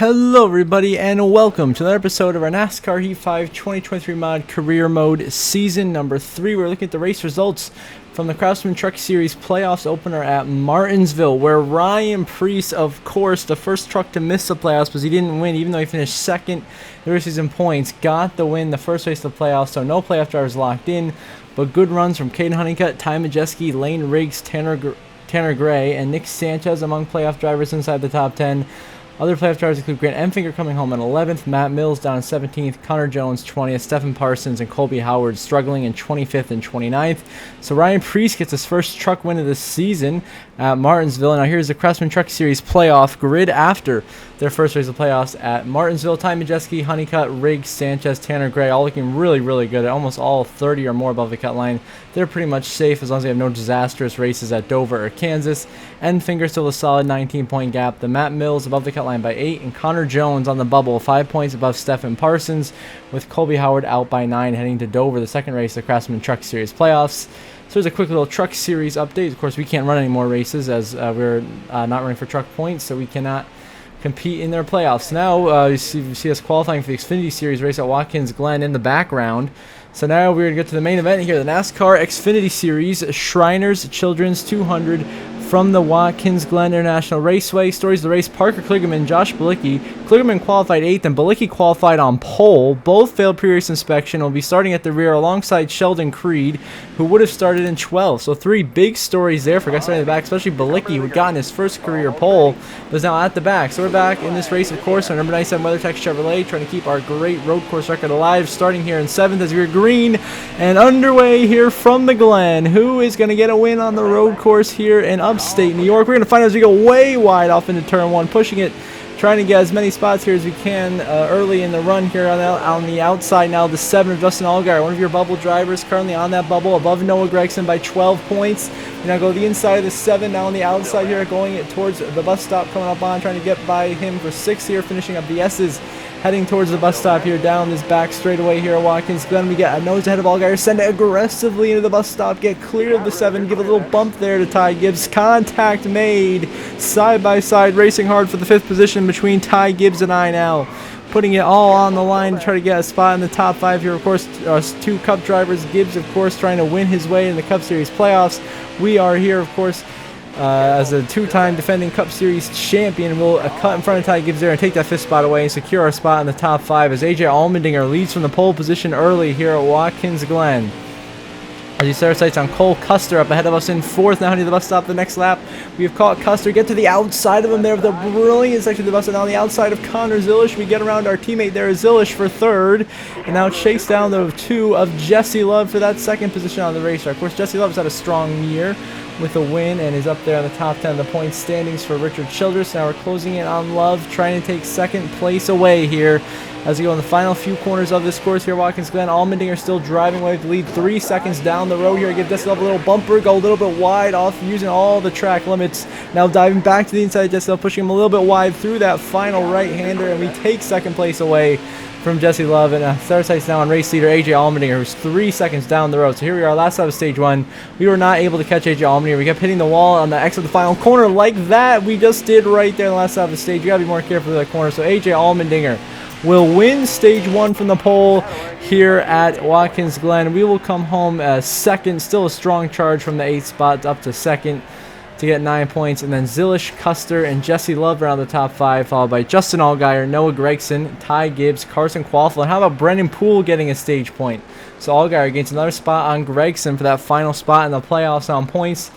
Hello everybody and welcome to another episode of our NASCAR Heat 5 2023 mod career mode season number 3. We're looking at the race results from the Craftsman Truck Series playoffs opener at Martinsville, where Ryan Preece, of course, the first truck to miss the playoffs because he didn't win even though he finished second in the regular season points, got the win the first race of the playoffs, so no playoff drivers locked in, but good runs from Caden Honeycutt, Ty Majeski, Lane Riggs, Tanner Gray, and Nick Sanchez among playoff drivers inside the top 10. Other playoff drivers include Grant Enfinger coming home in 11th, Matt Mills down in 17th, Connor Jones 20th, Stephen Parsons and Colby Howard struggling in 25th and 29th. So Ryan Preece gets his first truck win of the season at Martinsville. Now here's the Craftsman Truck Series playoff grid after their first race of playoffs at Martinsville. Ty Majeski, Honeycutt, Riggs, Sanchez, Tanner Gray, all looking really good. Almost all 30 or more above the cut line. They're pretty much safe as long as they have no disastrous races at Dover or Kansas. Enfinger still a solid 19-point gap. The Matt Mills above the cut line by 8, and Connor Jones on the bubble 5 points above Stephen Parsons, with Colby Howard out by 9 heading to Dover, the second race of the Craftsman Truck Series playoffs. So there's a quick little Truck Series update. Of course, we can't run any more races as we're not running for truck points, so we cannot compete in their playoffs. Now you see us qualifying for the Xfinity Series race at Watkins Glen in the background. So now we're going to get to the main event here, the NASCAR Xfinity Series Shriners Children's 200 from the Watkins Glen International Raceway. Stories of the race: Parker Kligerman, Josh Bilicki. Kligerman qualified 8th and Bilicki qualified on pole. Both failed pre-race inspection and will be starting at the rear alongside Sheldon Creed, who would have started in 12th. So 3 big stories there for guys starting in the back, especially Bilicki, who had gotten his first career pole, but is now at the back. So we're back in this race, of course, on number 97 WeatherTech Chevrolet, trying to keep our great road course record alive, starting here in 7th as we're green and underway here from the Glen. Who is going to get a win on the road course here in upstate New York? We're going to find out as we go way wide off into turn 1, pushing it, trying to get as many spots here as we can early in the run here on the outside. Now the 7 of Justin Allgaier, one of your bubble drivers, currently on that bubble above Noah Gragson by 12 points. We now go the inside of the 7, now on the outside here, going towards the bus stop, coming up on, trying to get by him for 6 here, finishing up the S's, heading towards the bus stop here, down this back straightaway here at Watkins Glen. We get a nose ahead of Allgaier, send it aggressively into the bus stop, get clear of the 7, give a little bump there to Ty Gibbs. Contact made, side by side, racing hard for the 5th position between Ty Gibbs and I now. Putting it all on the line to try to get a spot in the top 5 here. Of course, 2 Cup drivers. Gibbs, of course, trying to win his way in the Cup Series playoffs. We are here, of course, as a 2-time defending Cup Series champion. We'll cut in front of Ty Gibbs there and take that 5th spot away and secure our spot in the top 5 as AJ Allmendinger leads from the pole position early here at Watkins Glen. As you set our sights on Cole Custer up ahead of us in 4th, now heading to the bus stop the next lap. We have caught Custer, get to the outside of him there with a brilliant section of the bus stop. Now on the outside of Connor Zilish, we get around our teammate there, Zilish, for 3rd, and now chase down the 2 of Jesse Love for that 2nd position on the racetrack. Of course, Jesse Love's had a strong year with a win and is up there on the top 10 of the point standings for Richard Childress. Now we're closing in on Love, trying to take 2nd place away here as we go in the final few corners of this course here. Watkins Glen, Allmendinger still driving away with the lead 3 seconds down the road here. Give Jesse Love a little bumper, go a little bit wide off using all the track limits. Now diving back to the inside, Jesse Love pushing him a little bit wide through that final right-hander, and we take 2nd place away from Jesse Love, and third sights now on race leader AJ Allmendinger, who's 3 seconds down the road. So here we are, last out of stage 1. We were not able to catch AJ Allmendinger. We kept hitting the wall on the exit of the final corner like that. We just did right there in the last out of the stage. You gotta be more careful with that corner. So AJ Allmendinger will win stage 1 from the pole here at Watkins Glen. We will come home as 2nd, still a strong charge from the 8th spot up to 2nd to get 9 points, and then Zilish, Custer, and Jesse Love around the top 5, followed by Justin Allgaier, Noah Gragson, Ty Gibbs, Carson Quaffle, and how about Brendan Poole getting a stage point? So Allgaier gains another spot on Gragson for that final spot in the playoffs on points.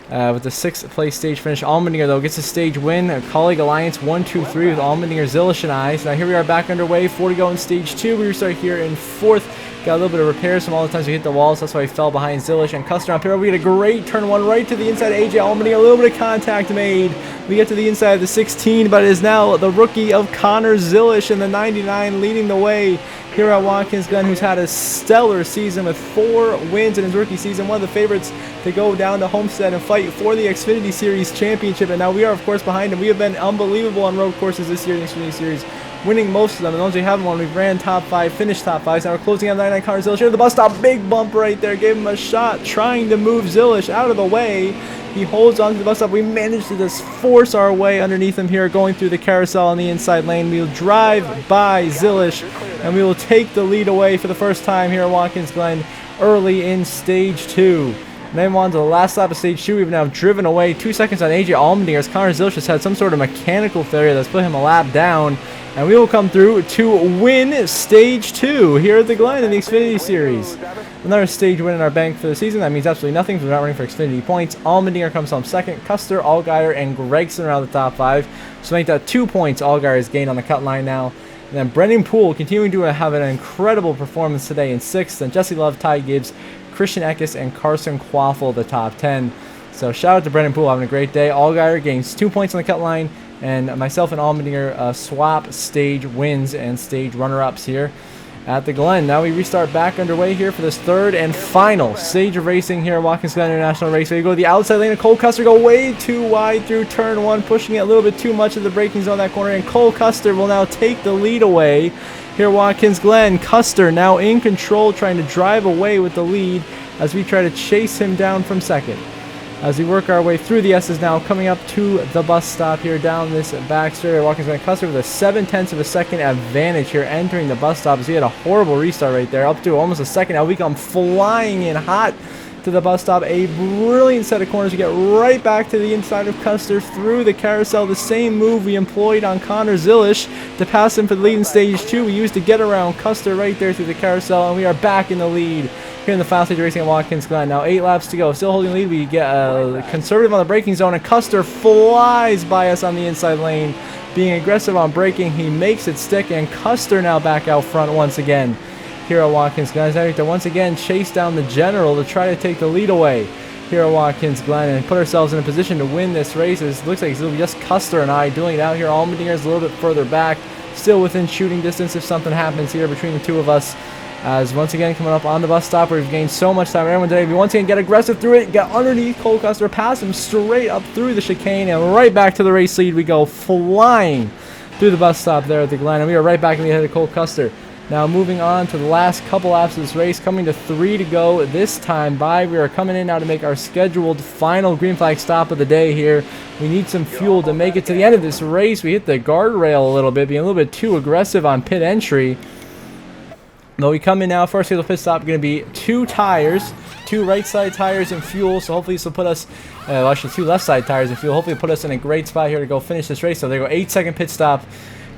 With the 6th place stage finish. Allmendinger, though, gets a stage win. A colleague alliance 1-2-3 with Allmendinger, Zilish, and I. So now here we are back underway. 4 to go in stage 2. We restart here in 4th. Got a little bit of repairs from all the times we hit the walls. That's why we fell behind Zilish and Custer up here. We get a great turn 1 right to the inside of AJ Allmendinger. A little bit of contact made. We get to the inside of the 16, but it is now the rookie of Connor Zilish in the 99 leading the way here at Watkins Glen, who's had a stellar season with 4 wins in his rookie season. One of the favorites to go down to Homestead and fight for the Xfinity Series championship. And now we are, of course, behind him. We have been unbelievable on road courses this year in the Xfinity Series, winning most of them. And the ones we haven't won, we've ran top 5, finished top 5. So now we're closing on 99 Connor Zilish. Here at the bus stop, big bump right there. Gave him a shot, trying to move Zilish out of the way. He holds on to the bus stop. We managed to just force our way underneath him here, going through the carousel on the inside lane. We'll drive by Zilish, and we will take the lead away for the first time here at Watkins Glen early in Stage 2. And then on to the last lap of Stage 2. We've now driven away 2 seconds on AJ Allmendinger as Connor Zilish has had some sort of mechanical failure that's put him a lap down. And we will come through to win Stage 2 here at the Glen in the Xfinity Series. Another stage win in our bank for the season. That means absolutely nothing because we're not running for Xfinity points. Allmendinger comes home second. Custer, Allgaier, and Gregson around the top 5. So make that 2 points Allgaier is gained on the cut line now. And then Brendan Poole continuing to have an incredible performance today in 6th. And Jesse Love, Ty Gibbs, Christian Eckes, and Carson Quaffle the top 10. So shout out to Brendan Poole having a great day. Allgaier gains 2 points on the cut line. And myself and Allmendinger swap stage wins and stage runner-ups here at the Glen. Now we restart back underway here for this third and final stage of racing here at Watkins Glen International Raceway. We go to the outside lane, and Cole Custer go way too wide through turn 1, pushing it a little bit too much of the braking zone that corner, and Cole Custer will now take the lead away here at Watkins Glen. Custer now in control, trying to drive away with the lead as we try to chase him down from second. As we work our way through the S's now, coming up to the bus stop here down this back straight. Watkins Glen Custer with a 0.7 of a second advantage here entering the bus stop as he had a horrible restart right there, up to almost a second. Now we come flying in hot to the bus stop. A brilliant set of corners. We get right back to the inside of Custer through the carousel. The same move we employed on Connor Zilish to pass him for the lead in Stage 2. We used to get around Custer right there through the carousel, and we are back in the lead here in the final stage racing at Watkins Glen. Now 8 laps to go. Still holding the lead. We get conservative on the braking zone, and Custer flies by us on the inside lane. Being aggressive on braking, he makes it stick, and Custer now back out front once again here at Watkins Glen. Now we have to once again chase down the general to try to take the lead away here at Watkins Glen and put ourselves in a position to win this race. It looks like it'll be just Custer and I doing it out here. Allmendinger is a little bit further back, still within shooting distance if something happens here between the two of us. As once again coming up on the bus stop where we've gained so much time. Everyone today, we once again get aggressive through it, get underneath Cole Custer, pass him straight up through the chicane, and right back to the race lead. We go flying through the bus stop there at the Glen, and we are right back in the head of Cole Custer. Now moving on to the last couple laps of this race, coming to 3 to go this time by. We are coming in now to make our scheduled final green flag stop of the day here. We need some fuel to make it to the end of this race. We hit the guardrail a little bit, being a little bit too aggressive on pit entry. But we come in now, first little pit stop, going to be 2 tires, 2 right side tires and fuel. So hopefully this will put us, actually 2 left side tires and fuel. Hopefully put us in a great spot here to go finish this race. So there you go, 8-second pit stop,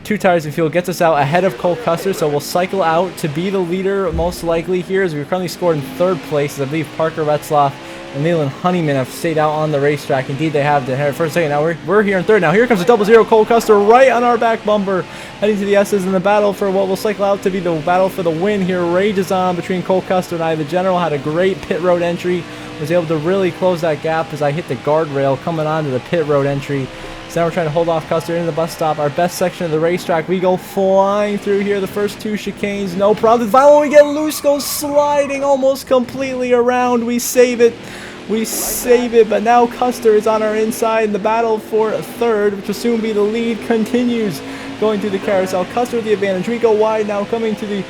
2 tires and fuel gets us out ahead of Cole Custer. So we'll cycle out to be the leader most likely here, as we're currently scored in 3rd place. As I believe Parker Retzloff and Leland Honeyman have stayed out on the racetrack. Indeed, they have the first second. Now we're here in 3rd. Now here comes a 0-0 Cole Custer right on our back bumper, heading to the S's, and the battle for what will cycle out to be the battle for the win here rages on between Cole Custer and I. The general had a great pit road entry, was able to really close that gap as I hit the guardrail coming onto the pit road entry. So now we're trying to hold off Custer into the bus stop, our best section of the racetrack. We go flying through here, the first 2 chicanes, no problem. Finally, we get loose, goes sliding almost completely around. We save it. But now Custer is on our inside, and the battle for 3rd, which will soon be the lead, continues going through the carousel. Custer with the advantage. We go wide now, coming to the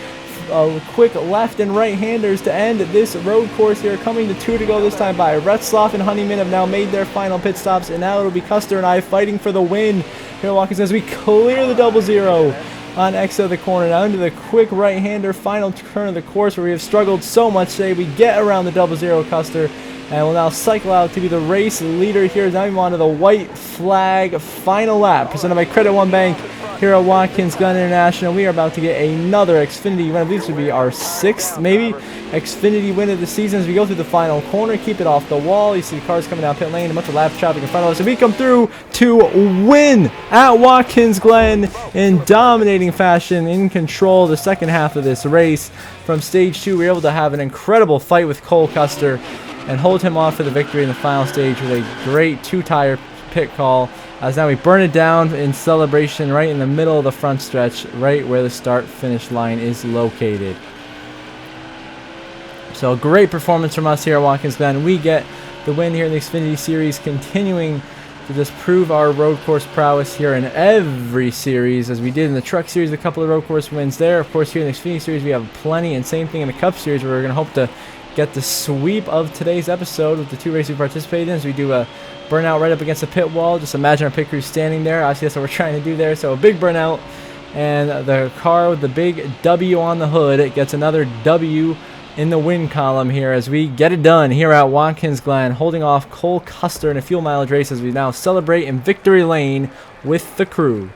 quick left and right-handers to end this road course here. Coming to 2 to go this time by. Retzloff and Honeyman have now made their final pit stops, and now it'll be Custer and I fighting for the win here at Watkins as we clear the 0-0 on exit of the corner. Now into the quick right-hander final turn of the course where we have struggled so much today. We get around the 0-0 Custer, and we'll now cycle out to be the race leader here. Now we on to the white flag final lap presented by Credit One Bank here at Watkins Glen International. We are about to get another Xfinity win. I believe this would be our 6th, maybe, Xfinity win of the season as we go through the final corner. Keep it off the wall. You see cars coming down pit lane, a bunch of lap traffic in front of us. And we come through to win at Watkins Glen in dominating fashion, in control the second half of this race. From stage 2, we were able to have an incredible fight with Cole Custer and hold him off for the victory in the final stage with a great 2-tire pit call. As now we burn it down in celebration right in the middle of the front stretch, right where the start-finish line is located. So a great performance from us here at Watkins Glen. We get the win here in the Xfinity Series, continuing to just prove our road course prowess here in every series, as we did in the Truck Series, a couple of road course wins there. Of course, here in the Xfinity Series, we have plenty, and same thing in the Cup Series, where we're going to hope to get the sweep of today's episode with the 2 races we participated in. So we do a burnout right up against the pit wall. Just imagine our pit crew standing there. Obviously, that's what we're trying to do there. So a big burnout, and the car with the big W on the hood, it gets another W in the win column here as we get it done here at Watkins Glen, holding off Cole Custer in a fuel mileage race as we now celebrate in victory lane with the crew.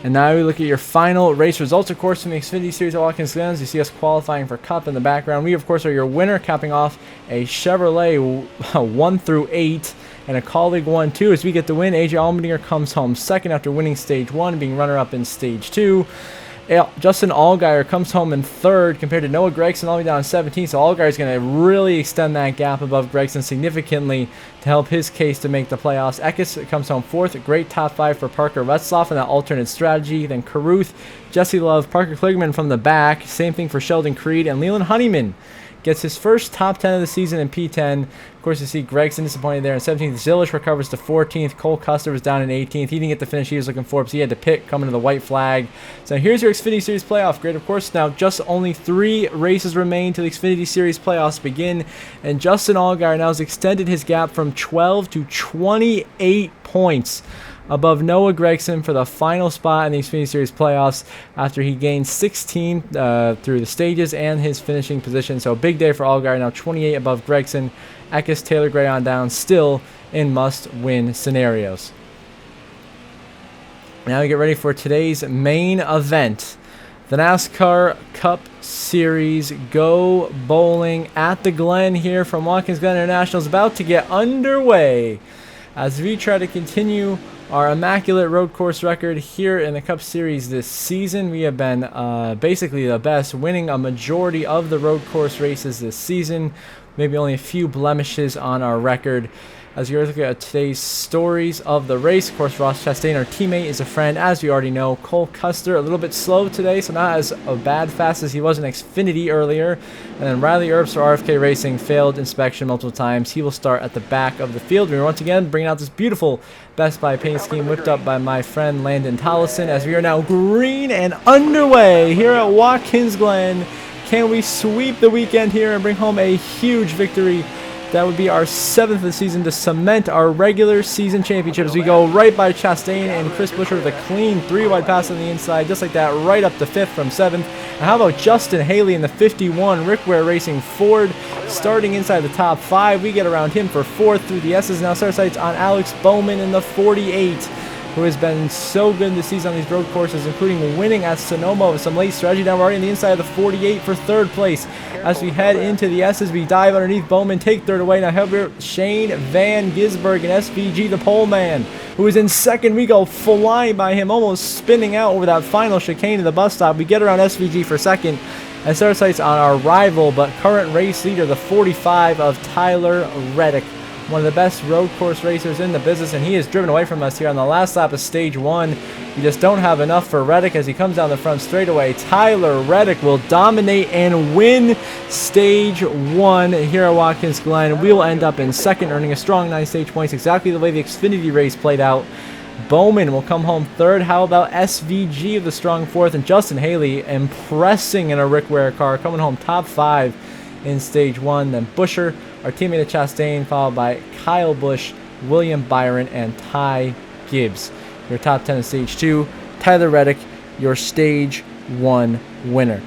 And now we look at your final race results, of course, from the Xfinity Series at Watkins Glen. You see us qualifying for Cup in the background. We, of course, are your winner, capping off a Chevrolet 1 through 8 and a Colleague 1-2 as we get the win. AJ Allmendinger comes home second after winning Stage 1, being runner-up in Stage 2. Justin Allgaier comes home in third compared to Noah Gragson all the way down in 17th. So Allgaier is going to really extend that gap above Gragson significantly to help his case to make the playoffs. Eckes comes home fourth. Great top 5 for Parker Retzloff in that alternate strategy. Then Carruth, Jesse Love, Parker Kligerman from the back. Same thing for Sheldon Creed. And Leland Honeyman gets his first top 10 of the season in P10. Of course, you see Gregson disappointed there in 17th. Zilish recovers to 14th. Cole Custer was down in 18th. He didn't get the finish he was looking for, because he had to pit coming to the white flag. So here's your Xfinity Series playoff grid. Of course, now just only 3 races remain to the Xfinity Series playoffs begin. And Justin Allgaier now has extended his gap from 12 to 28 points above Noah Gragson for the final spot in the Xfinity Series playoffs after he gained 16 through the stages and his finishing position. So big day for Allgaier, now 28 above Gragson. Eckes, Taylor Gray on down, still in must-win scenarios. Now we get ready for today's main event. The NASCAR Cup Series Go Bowling at the Glen here from Watkins Glen International is about to get underway as we try to continue our immaculate road course record here in the Cup Series this season. We have been basically the best, winning a majority of the road course races this season. Maybe only a few blemishes on our record. As you look at today's stories of the race, of course, Ross Chastain, our teammate, is a friend, as we already know. Cole Custer, a little bit slow today, so not as bad fast as he was in Xfinity earlier. And then Riley Earps for RFK Racing failed inspection multiple times. He will start at the back of the field. We're once again bringing out this beautiful Best Buy paint scheme whipped up by my friend Landon Tollison, as we are now green and underway here at Watkins Glen. Can we sweep the weekend here and bring home a huge victory? That would be our 7th of the season to cement our regular season championship as we go right by Chastain and Chris Buescher with a clean 3-wide pass on the inside, just like that, right up to 5th from 7th. And how about Justin Haley in the 51, Rick Ware Racing Ford, starting inside the top 5. We get around him for 4th through the S's. Now start sights on Alex Bowman in the 48. Who has been so good this season on these road courses, including winning at Sonoma with some late strategy. Now we're already on the inside of the 48 for 3rd place. As we head into the S's, we dive underneath Bowman, take 3rd away. Now however, Shane Van Gisberg and SVG, the pole man, who is in 2nd. We go flying by him, almost spinning out over that final chicane to the bus stop. We get around SVG for 2nd. And start sights on our rival but current race leader, the 45 of Tyler Reddick. One of the best road course racers in the business, and he is driven away from us here on the last lap of Stage 1. We just don't have enough for Reddick as he comes down the front straightaway. Tyler Reddick will dominate and win Stage 1 here at Watkins Glen. We will end up in 2nd, earning a strong 9 stage points, exactly the way the Xfinity race played out. Bowman will come home 3rd. How about SVG of the strong 4th, and Justin Haley impressing in a Rick Ware car, coming home top 5 in Stage 1. Then Buescher, our teammate at Chastain, followed by Kyle Busch, William Byron, and Ty Gibbs. Your top 10 in Stage 2. Tyler Reddick, your Stage 1 winner.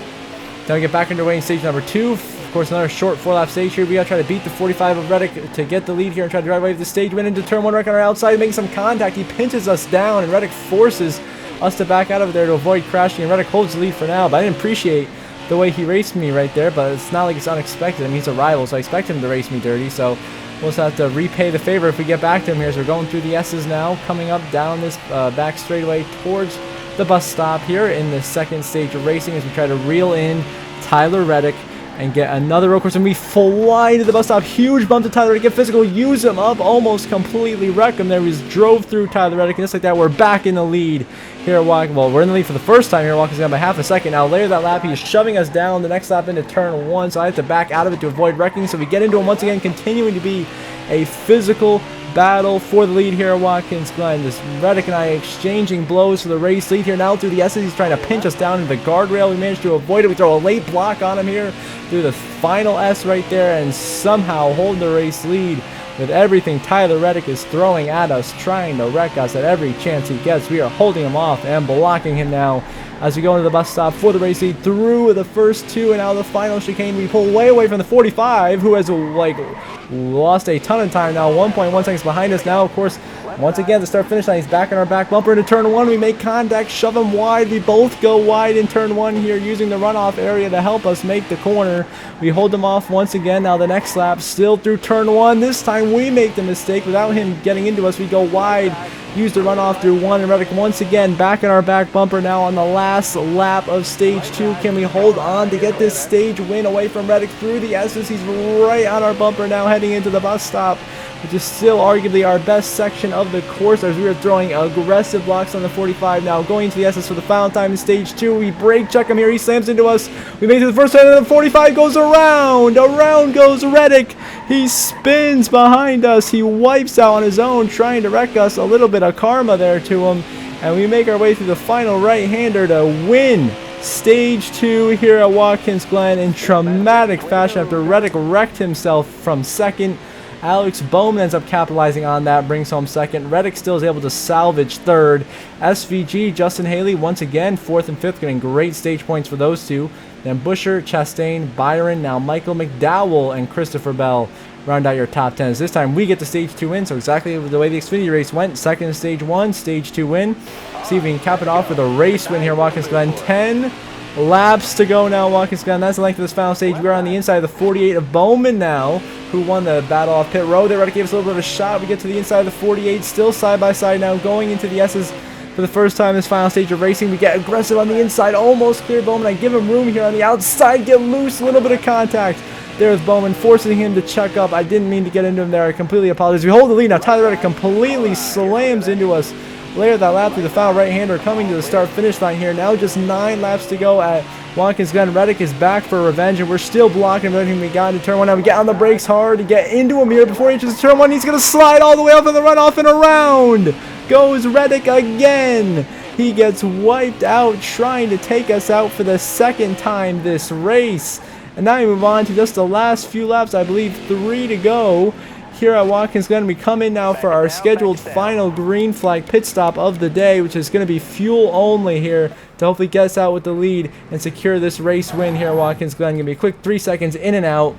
Then we get back underway in Stage number 2. Of course, another short 4-lap stage here. We got to try to beat the 45 of Reddick to get the lead here and try to drive away the stage win into turn 1 right on our outside, making some contact. He pinches us down, and Reddick forces us to back out of there to avoid crashing, and Reddick holds the lead for now, but I didn't appreciate the way he raced me right there, but it's not like it's unexpected. I mean, he's a rival, so I expect him to race me dirty, so we'll just have to repay the favor if we get back to him here as we're going through the S's now, coming up down this back straightaway towards the bus stop here in the 2nd stage of racing as we try to reel in Tyler Reddick and get another road course, and we fly to the bus stop. Huge bump to Tyler Reddick, get physical, use him up, almost completely wreck him there. We just drove through Tyler Reddick, and just like that, we're back in the lead here at Watkins. Well, we're in the lead for the first time here at Watkins Glen by half a second. Now later that lap, he's shoving us down the next lap into turn 1, so I have to back out of it to avoid wrecking. So we get into him once again, continuing to be a physical battle for the lead here at Watkins Glen. This Reddick and I exchanging blows for the race lead here. Now through the S's, he's trying to pinch us down into the guardrail. We managed to avoid it. We throw a late block on him here through the final S right there and somehow hold the race lead with everything Tyler Reddick is throwing at us, trying to wreck us at every chance he gets. We are holding him off and blocking him now as we go into the bus stop for the race lead through the first two, and now the final chicane. We pull way away from the 45, who has like lost a ton of time now, 1.1 seconds behind us now. Of course, once again, the start-finish line, he's back on our back bumper into turn one. We make contact, shove him wide. We both go wide in turn one here, using the runoff area to help us make the corner. We hold him off once again. Now the next lap, still through turn one. This time we make the mistake. Without him getting into us, we go wide, use the runoff through one, and Reddick once again back in our back bumper now on the last lap of stage two. Can we hold on to get this stage win away from Reddick through the S's? He's right on our bumper now, heading into the bus stop, which is still arguably our best section of the course, as we are throwing aggressive blocks on the 45 now, going to the SS for the final time in stage two. We brake check him here, he slams into us, we make it to the first turn, and the 45 goes around goes Reddick. He spins behind us, he wipes out on his own, trying to wreck us. A little bit of karma there to him, and we make our way through the final right-hander to win stage two here at Watkins Glen in dramatic fashion after Reddick wrecked himself from second. Alex Bowman ends up capitalizing on that, brings home second. Reddick still is able to salvage third. SVG, Justin Haley, once again, fourth and fifth, getting great stage points for those two. Then Busher, Chastain, Byron, now Michael McDowell, and Christopher Bell round out your top 10s. This time we get the stage two win, so exactly the way the Xfinity race went. Second in stage one, stage two win. See if we can cap it off with a race win here, Watkins Glen. 10 laps to go now, Watkins Glen. That's the length of this final stage. We're on the inside of the 48 of Bowman now, who won the battle off pit road. They already gave us a little bit of a shot. We get to the inside of the 48, still side by side now, going into the S's for the first time this final stage of racing. We get aggressive on the inside, almost clear Bowman. I give him room here on the outside, get loose, a little bit of contact. There's Bowman, forcing him to check up. I didn't mean to get into him there. I completely apologize. We hold the lead now. Tyler Reddick completely slams into us. Later that lap through the foul right-hander, coming to the start-finish line here. Now just 9 laps to go at Watkins Glen. Reddick is back for revenge, and we're still blocking everything we got into turn one. Now we get on the brakes hard to get into him here before he reaches turn one. He's going to slide all the way up in the runoff and around goes Reddick again. He gets wiped out, trying to take us out for the second time this race. And now we move on to just the last few laps, I believe 3 to go here at Watkins Glen. We come in now for our scheduled final green flag pit stop of the day, which is going to be fuel only here to hopefully get us out with the lead and secure this race win here at Watkins Glen. Going to be a quick 3 seconds in and out.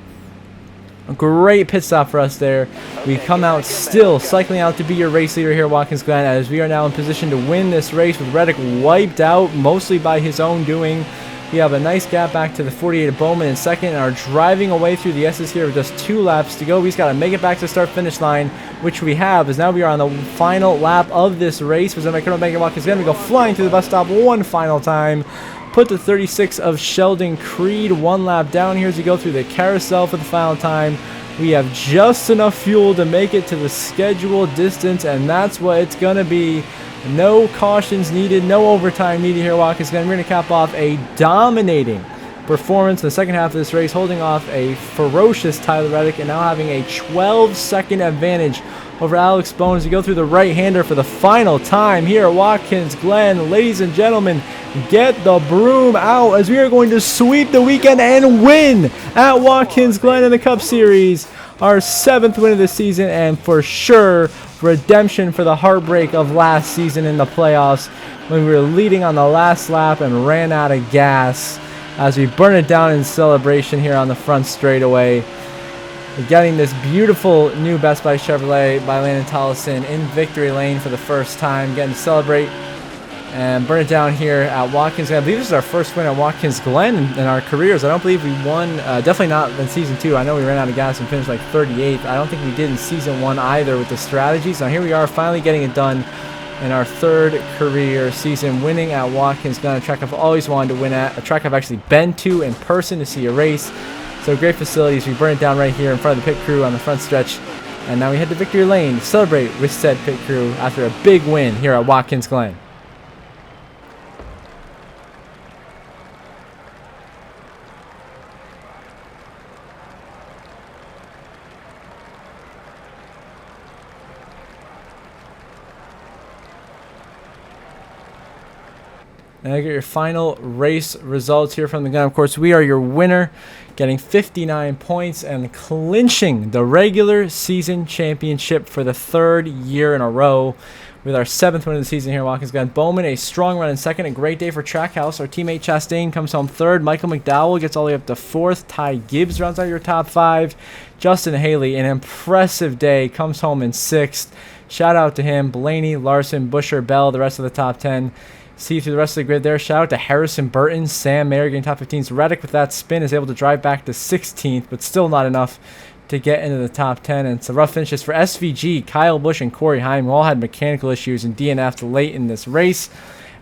A great pit stop for us there. We come out still cycling out to be your race leader here at Watkins Glen, as we are now in position to win this race with Reddick wiped out mostly by his own doing. We have a nice gap back to the 48 of Bowman in second, and are driving away through the S's here with just 2 laps to go. We just got to make it back to the start-finish line, which we have, as now we are on the final lap of this race. But then I couldn't make it. Watkins Glen. We go flying through the bus stop one final time. Put the 36 of Sheldon Creed 1 lap down here as we go through the carousel for the final time. We have just enough fuel to make it to the scheduled distance, and that's what it's going to be. No cautions needed, no overtime needed here at Watkins Glen. We're going to cap off a dominating performance in the second half of this race, holding off a ferocious Tyler Reddick and now having a 12-second advantage over Alex Bowman as we go through the right-hander for the final time here at Watkins Glen. Ladies and gentlemen, get the broom out, as we are going to sweep the weekend and win at Watkins Glen in the Cup Series. Our 7th win of the season, and for sure redemption for the heartbreak of last season in the playoffs when we were leading on the last lap and ran out of gas, as we burn it down in celebration here on the front straightaway. We're getting this beautiful new Best Buy Chevrolet by Landon Tollison in victory lane for the first time, getting to celebrate and burn it down here at Watkins Glen. I believe this is our first win at Watkins Glen in our careers. I don't believe we won, definitely not in season 2. I know we ran out of gas and finished like 38th. I don't think we did in season 1 either with the strategies. Now here we are finally getting it done in our 3rd career season, winning at Watkins Glen, a track I've always wanted to win at, a track I've actually been to in person to see a race. So great facilities. We burn it down right here in front of the pit crew on the front stretch. And now we head to victory lane to celebrate with said pit crew after a big win here at Watkins Glen. And I get your final race results here from the gun. Of course, we are your winner, getting 59 points and clinching the regular season championship for the 3rd year in a row with our 7th win of the season here. Watkins Gun. Bowman, a strong run in 2nd. A great day for Trackhouse. Our teammate Chastain comes home 3rd. Michael McDowell gets all the way up to 4th. Ty Gibbs rounds out your top 5. Justin Haley, an impressive day, comes home in 6th. Shout out to him. Blaney, Larson, Busher, Bell, the rest of the top 10. See through the rest of the grid there. Shout out to Harrison Burton, Sam Mayer getting top 15s. Reddick with that spin is able to drive back to 16th, but still not enough to get into the top 10. And it's a rough finishes for SVG, Kyle Busch, and Corey Heim, who all had mechanical issues and DNF'd late in this race.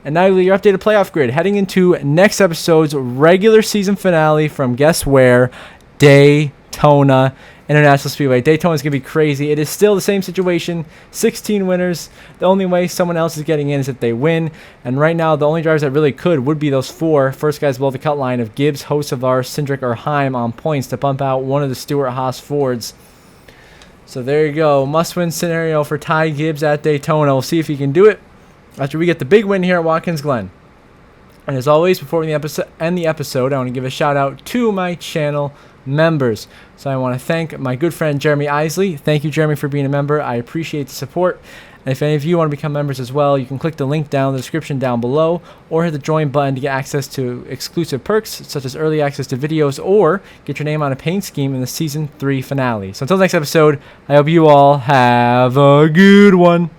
And now your updated playoff grid, heading into next episode's regular season finale from guess where? Daytona International Speedway. Daytona is going to be crazy. It is still the same situation. 16 winners. The only way someone else is getting in is if they win. And right now, the only drivers that really could would be those 4 first guys below the cut line of Gibbs, Hocevar, Cindric, or Heim on points to bump out one of the Stewart-Haas Fords. So there you go. Must-win scenario for Ty Gibbs at Daytona. We'll see if he can do it after we get the big win here at Watkins Glen. And as always, before we end the episode, I want to give a shout out to my channel members. So I want to thank my good friend Jeremy Isley. Thank you, Jeremy, for being a member. I appreciate the support. And if any of you want to become members as well, you can click the link down in the description down below or hit the join button to get access to exclusive perks such as early access to videos or get your name on a paint scheme in the season 3 finale. So until next episode, I hope you all have a good one.